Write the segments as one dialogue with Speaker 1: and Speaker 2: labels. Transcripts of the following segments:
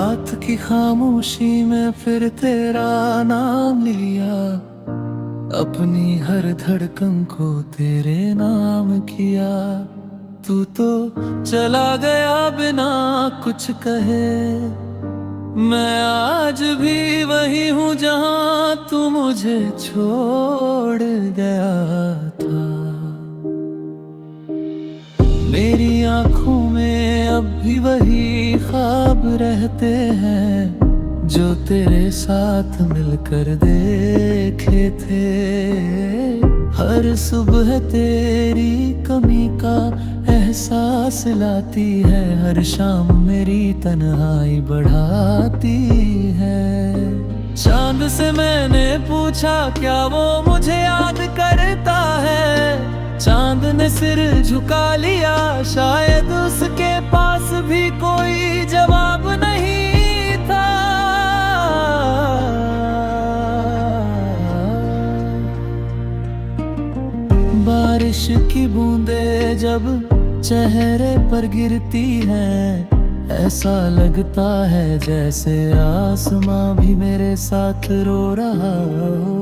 Speaker 1: रात की खामोशी में फिर तेरा नाम लिया, अपनी हर धड़कन को तेरे नाम किया। तू तो चला गया बिना कुछ कहे, मैं आज भी वही हूँ जहाँ तू मुझे छोड़ गया था। मेरी आँखों में अब भी वही ख्वाब रहते हैं जो तेरे साथ मिलकर देखे थे। हर सुबह तेरी कमी का एहसास लाती है, हर शाम मेरी तन्हाई बढ़ाती है। चांद से मैंने पूछा क्या वो मुझे याद करता है, चांद ने सिर झुका लिया, शायद उसके पास भी कोई जवाब नहीं था। बारिश की बूंदें जब चेहरे पर गिरती हैं, ऐसा लगता है जैसे आसमां भी मेरे साथ रो रहा हो।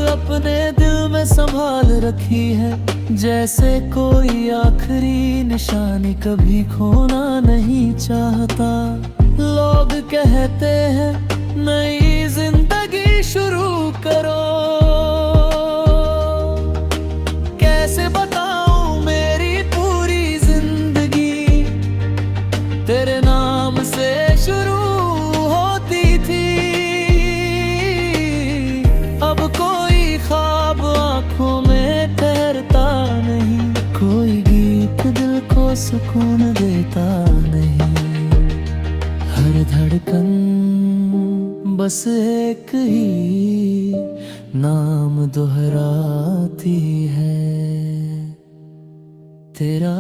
Speaker 1: अपने दिल में संभाल रखी है, जैसे कोई आखिरी निशानी कभी खोना नहीं चाहता। लोग कहते हैं नई जिंदगी शुरू करो, कैसे बताऊं मेरी पूरी जिंदगी तेरे नाम से शुरू होती थी। अब कोई ख्वाब आँखों में ठहरता नहीं, कोई गीत दिल को सुकून देता नहीं। हर धड़कन बस एक ही नाम दोहराती है, तेरा।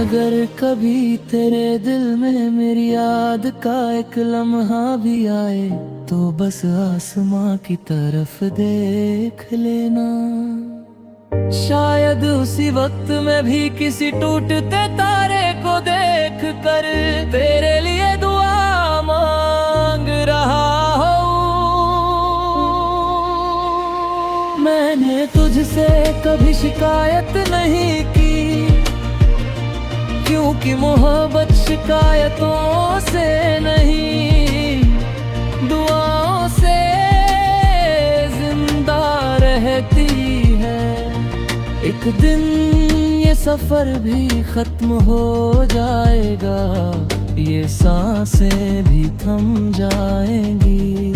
Speaker 1: अगर कभी तेरे दिल में मेरी याद का एक लम्हा भी आए, तो बस आसमां की तरफ देख लेना। शायद उसी वक्त मैं भी किसी टूटते तारे को देख कर तेरे लिए दुआ मांग रहा हूँ। मैंने तुझसे कभी शिकायत नहीं की, क्योंकि मोहब्बत शिकायतों से नहीं, दुआओं से जिंदा रहती है। एक दिन ये सफर भी खत्म हो जाएगा, ये सांसें भी थम जाएंगी,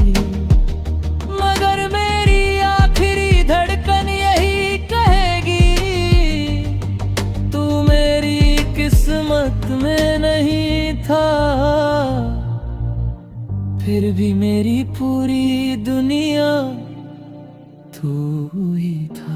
Speaker 1: मगर मेरी आखिरी धड़कन यही कहेगी, तू मेरी किस्मत में नहीं था, फिर भी मेरी पूरी दुनिया तू ही था।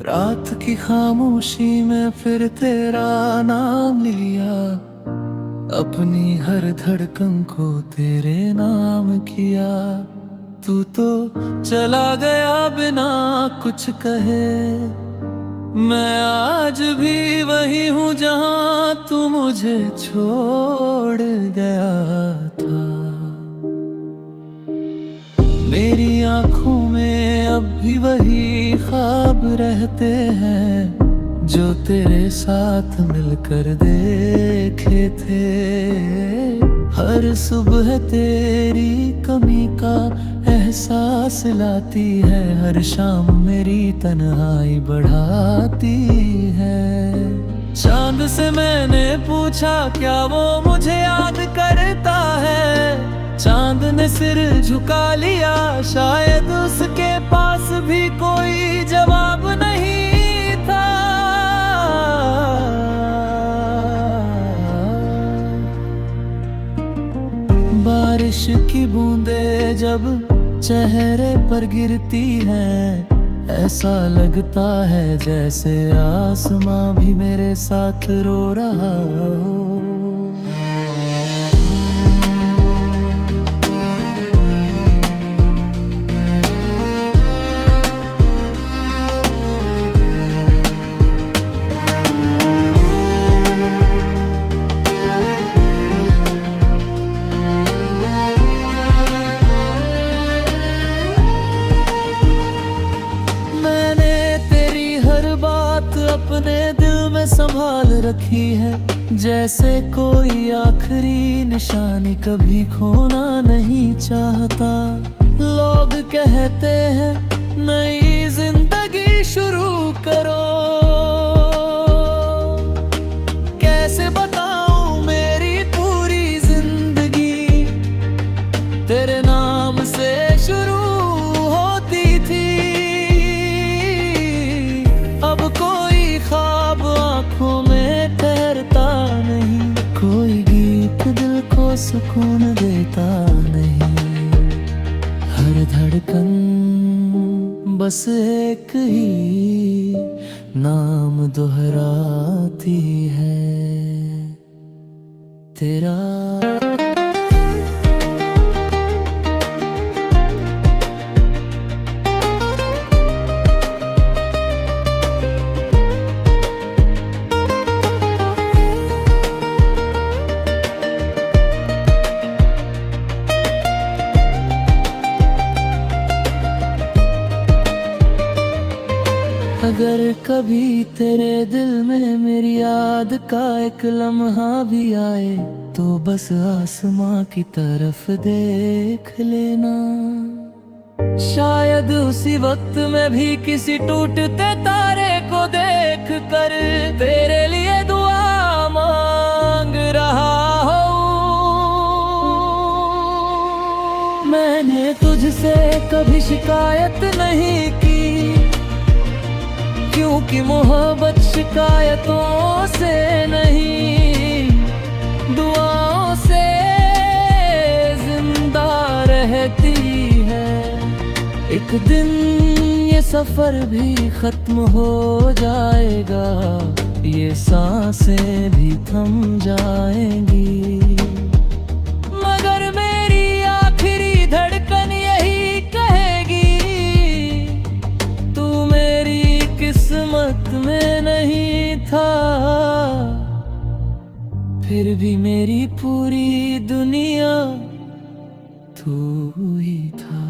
Speaker 1: रात की खामोशी में फिर तेरा नाम लिया, अपनी हर धड़कन को तेरे नाम किया। तू तो चला गया बिना कुछ कहे, मैं आज भी वही हूँ जहाँ तू मुझे छोड़ गया था। मेरी आंखों में अब भी वही ख्वाब रहते हैं जो तेरे साथ मिलकर देखे थे। हर सुबह तेरी कमी का एहसास लाती है, हर शाम मेरी तन्हाई बढ़ाती है। चांद से मैंने पूछा क्या वो मुझे याद करता है, चांद ने सिर झुका लिया, शायद उसके पास भी कोई जवाब नहीं था। बारिश की बूंदें जब चेहरे पर गिरती हैं, ऐसा लगता है जैसे आसमां भी मेरे साथ रो रहा हो। अपने दिल में संभाल रखी है, जैसे कोई आखिरी निशानी कभी खोना नहीं चाहता। लोग कहते हैं नई जिंदगी शुरू करो, कैसे बताऊं मेरी पूरी जिंदगी तेरे नाम से शुरू होती थी। अब कोई ख्वाब आंखों में ठहरता नहीं, कोई गीत दिल को सुकून देता नहीं। हर धड़कन बस एक ही नाम दोहराती है, तेरा। अगर कभी तेरे दिल में मेरी याद का एक लम्हा भी आए, तो बस आसमां की तरफ देख लेना। शायद उसी वक्त मैं भी किसी टूटते तारे को देख कर तेरे लिए दुआ मांग रहा हूँ। मैंने तुझसे कभी शिकायत नहीं की, क्योंकि मोहब्बत शिकायतों से नहीं, दुआओं से जिंदा रहती है। एक दिन ये सफर भी खत्म हो जाएगा, ये सांसें भी थम जाएंगी, मगर मेरी आखिरी धड़कन यही कहेगी, तू मेरी किस्मत में नहीं था, फिर भी मेरी पूरी दुनिया तू ही था।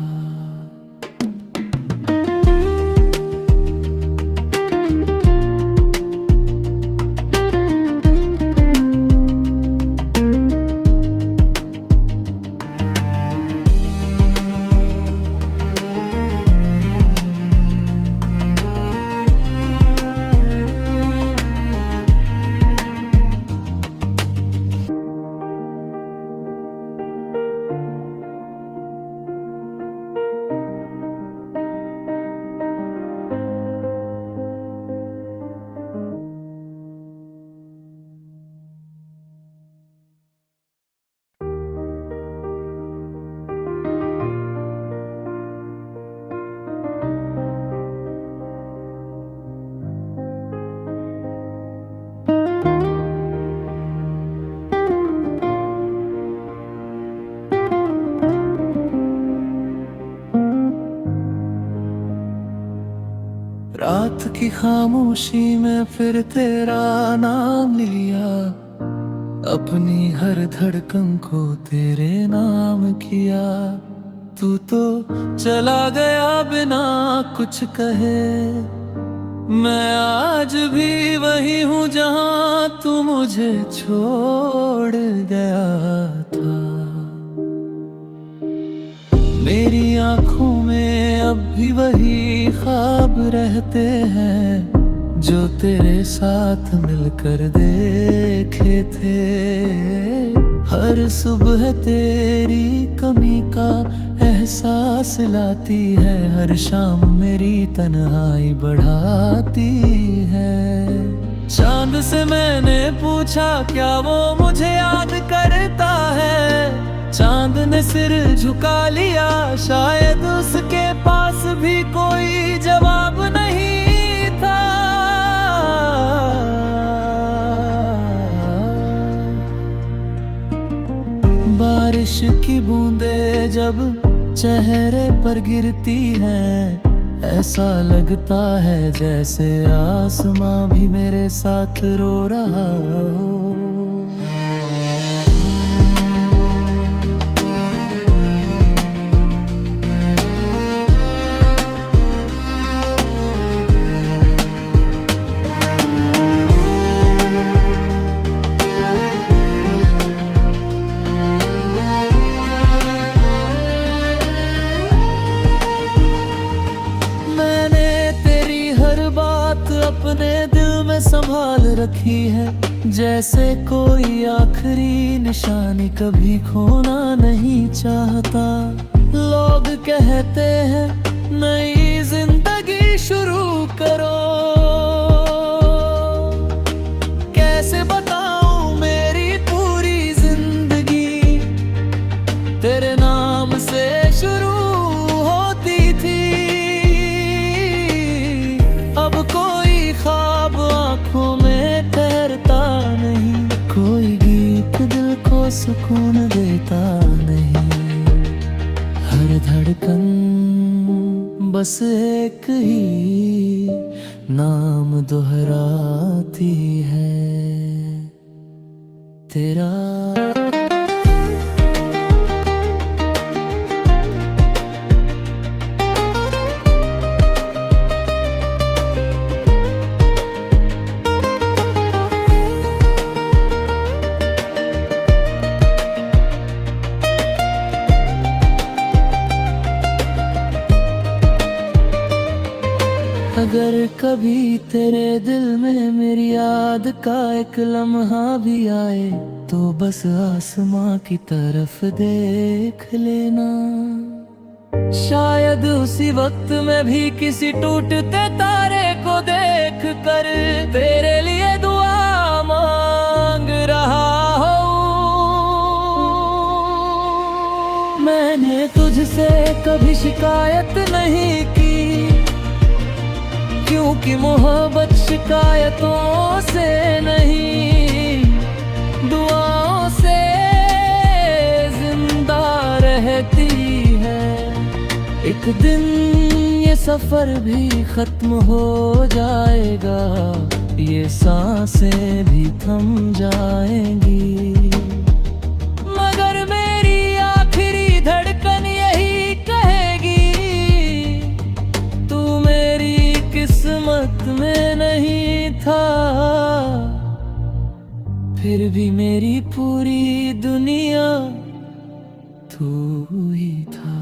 Speaker 1: रात की खामोशी में फिर तेरा नाम लिया, अपनी हर धड़कन को तेरे नाम किया। तू तो चला गया बिना कुछ कहे, मैं आज भी वही हूँ जहाँ तू मुझे छोड़ गया था। मेरी आंखों में अब भी वही ख्वाब रहते हैं जो तेरे साथ मिलकर देखे थे। हर सुबह तेरी कमी का एहसास लाती है, हर शाम मेरी तन्हाई बढ़ाती है। चांद से मैंने पूछा क्या वो मुझे याद करता है, चांद ने सिर झुका लिया, शायद उसके पास भी कोई जवाब नहीं था। बारिश की बूंदें जब चेहरे पर गिरती हैं, ऐसा लगता है जैसे आसमां भी मेरे साथ रो रहा हो। अपने दिल में संभाल रखी है, जैसे कोई आखिरी निशानी कभी खोना नहीं चाहता। लोग कहते हैं नई जिंदगी शुरू करो, कैसे बताऊं मेरी पूरी जिंदगी तेरे नाम से शुरू होती थी। अब कोई ख्वाब आंखों में ठहरता नहीं, कोई गीत दिल को सुकून देता नहीं। हर धड़कन बस एक ही नाम दोहराती है, तेरा। अगर कभी तेरे दिल में मेरी याद का एक लम्हा भी आए, तो बस आसमां की तरफ देख लेना। शायद उसी वक्त मैं भी किसी टूटते तारे को देख कर तेरे लिए दुआ मांग रहा हूँ। मैंने तुझसे कभी शिकायत नहीं की, क्योंकि मोहब्बत शिकायतों से नहीं, दुआओं से जिंदा रहती है। एक दिन ये सफर भी खत्म हो जाएगा, ये सांसें भी थम जाएंगी, मगर मेरी आखिरी धड़कन यही कहेगी, तू मेरी किस्मत में नहीं था, फिर भी मेरी पूरी दुनिया तू ही था।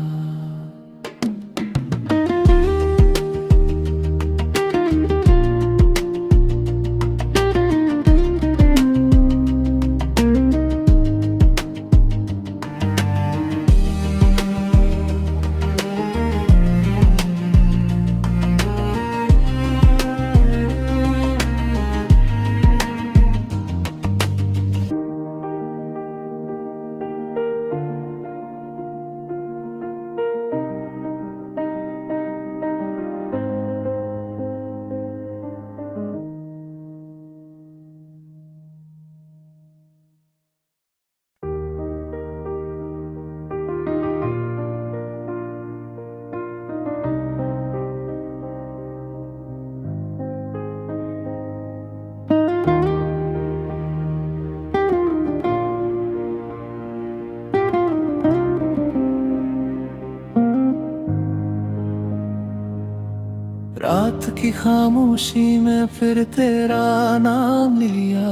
Speaker 1: रात की खामोशी में फिर तेरा नाम लिया,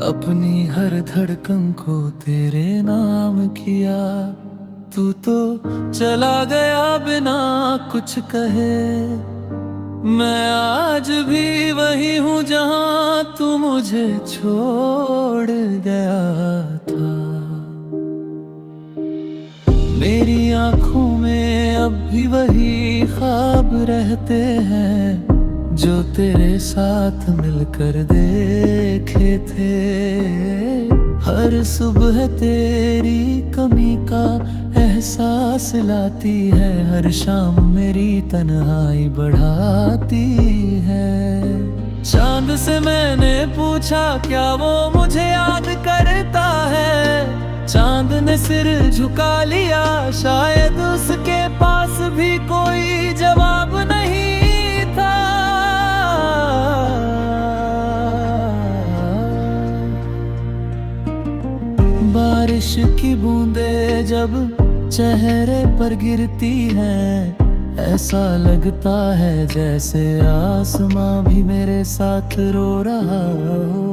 Speaker 1: अपनी हर धड़कन को तेरे नाम किया। तू तो चला गया बिना कुछ कहे, मैं आज भी वही हूँ जहाँ तू मुझे छोड़ गया था। मेरी आंखों में अब भी वही ख्वाब रहते हैं जो तेरे साथ मिलकर देखे थे। हर सुबह तेरी कमी का एहसास लाती है, हर शाम मेरी तन्हाई बढ़ाती है। चांद से मैंने पूछा क्या वो मुझे याद करता है, चांद ने सिर झुका लिया, शायद उसके पास भी कोई जवाब नहीं था। बारिश की बूंदें जब चेहरे पर गिरती हैं, ऐसा लगता है जैसे आसमां भी मेरे साथ रो रहा हो।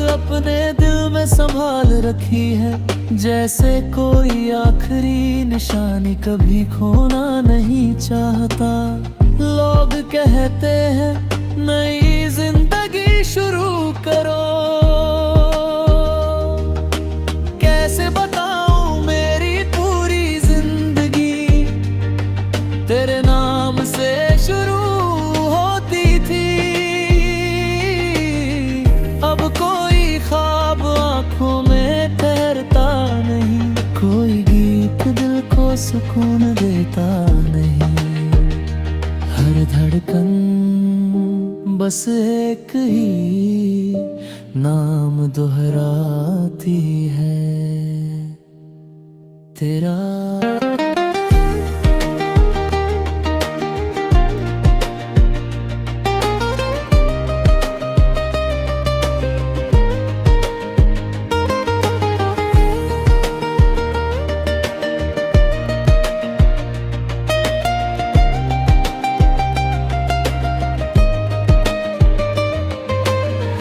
Speaker 1: अपने दिल में संभाल रखी है, जैसे कोई आखिरी निशानी कभी खोना नहीं चाहता। लोग कहते हैं नई जिंदगी शुरू करो, कैसे बताऊं मेरी पूरी जिंदगी तेरे नाम से शुरू होती थी। अब कोई ख्वाब आंखों में ठहरता नहीं, कोई गीत दिल को सुकून देता नहीं। हर धड़कन बस एक ही नाम दोहराती है, तेरा।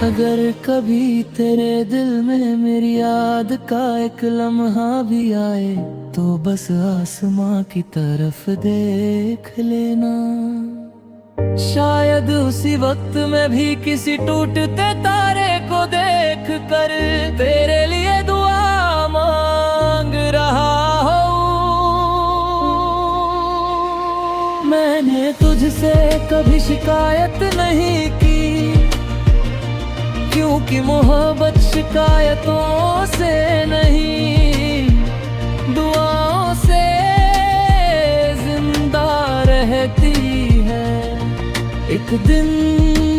Speaker 1: अगर कभी तेरे दिल में मेरी याद का एक लम्हा भी आए, तो बस आसमां की तरफ देख लेना। शायद उसी वक्त मैं भी किसी टूटते तारे को देख कर तेरे लिए दुआ मांग रहा हूँ। मैंने तुझसे कभी शिकायत नहीं की, क्योंकि मोहब्बत शिकायतों से नहीं, दुआओं से जिंदा रहती है। एक दिन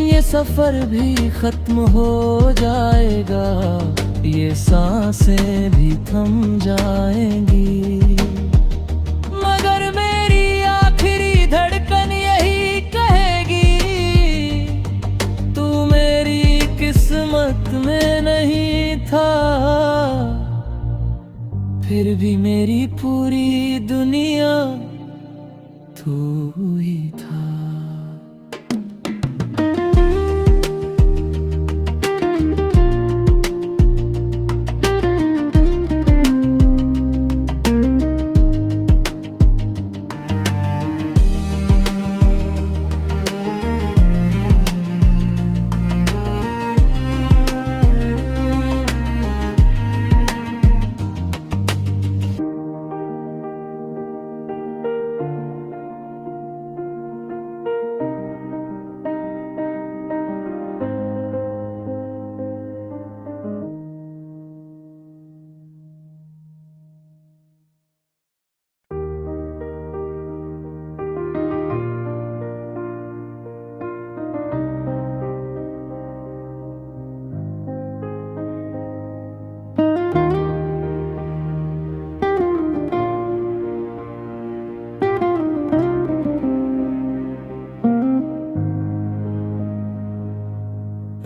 Speaker 1: ये सफर भी खत्म हो जाएगा, ये सांसें भी थम जाएंगी, मगर मेरी आखिरी धड़कन यही कहेगी, तू मेरी किस्मत में नहीं था, फिर भी मेरी पूरी दुनिया तू ही था।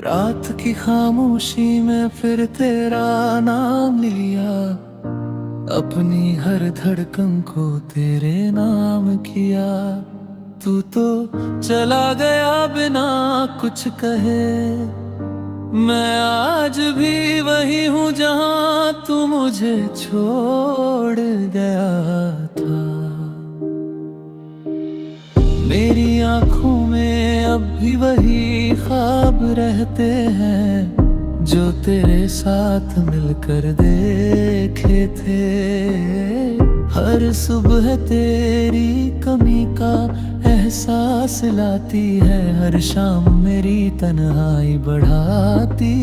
Speaker 1: रात की खामोशी में फिर तेरा नाम लिया, अपनी हर धड़कन को तेरे नाम किया। तू तो चला गया बिना कुछ कहे, मैं आज भी वही हूँ जहाँ तू मुझे छोड़ गया था। मेरी आंखों में अब भी वही ख्वाब रहते हैं जो तेरे साथ मिलकर देखे थे। हर सुबह तेरी कमी का एहसास लाती है, हर शाम मेरी तन्हाई बढ़ाती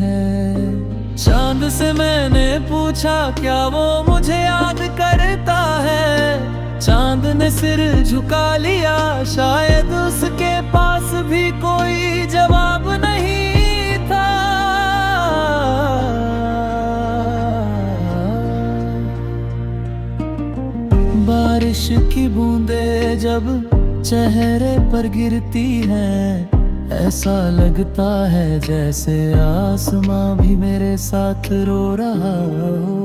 Speaker 1: है। चांद से मैंने पूछा क्या वो मुझे याद करता है, चांद ने सिर झुका लिया, शायद उसके पास भी कोई जवाब नहीं था। बारिश की बूंदें जब चेहरे पर गिरती हैं, ऐसा लगता है जैसे आसमां भी मेरे साथ रो रहा हो।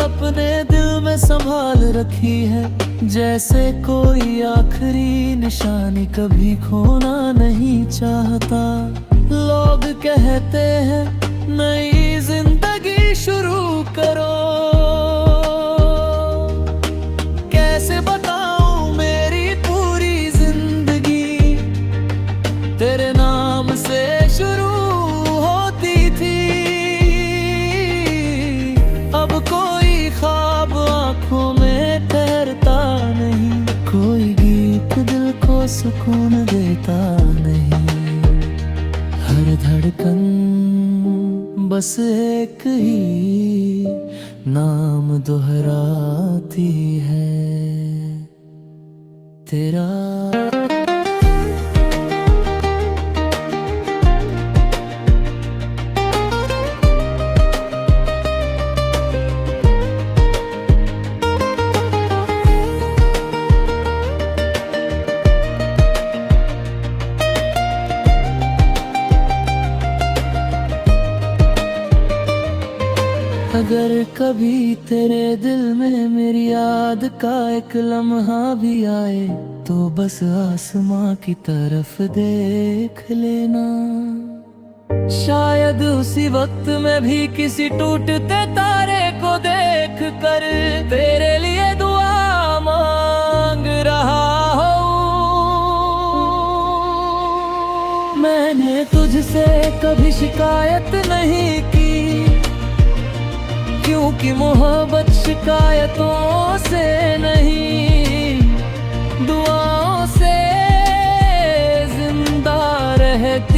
Speaker 1: अपने दिल में संभाल रखी है, जैसे कोई आखिरी निशानी कभी खोना नहीं चाहता। लोग कहते हैं नई जिंदगी शुरू करो, कैसे बताऊं मेरी पूरी जिंदगी तेरे नाम से शुरू होती थी। अब कोई ख्वाब आंखों में ठहरता नहीं, कोई गीत दिल को सुकून देता नहीं। हर धड़कन बस एक ही नाम दोहराती है, तेरा। अगर कभी तेरे दिल में मेरी याद का एक लम्हा भी आए, तो बस आसमां की तरफ देख लेना। शायद उसी वक्त मैं भी किसी टूटते तारे को देख कर तेरे लिए दुआ मांग रहा हूँ। मैंने तुझसे कभी शिकायत नहीं की, क्योंकि मोहब्बत शिकायतों से नहीं दुआओं से जिंदा रहती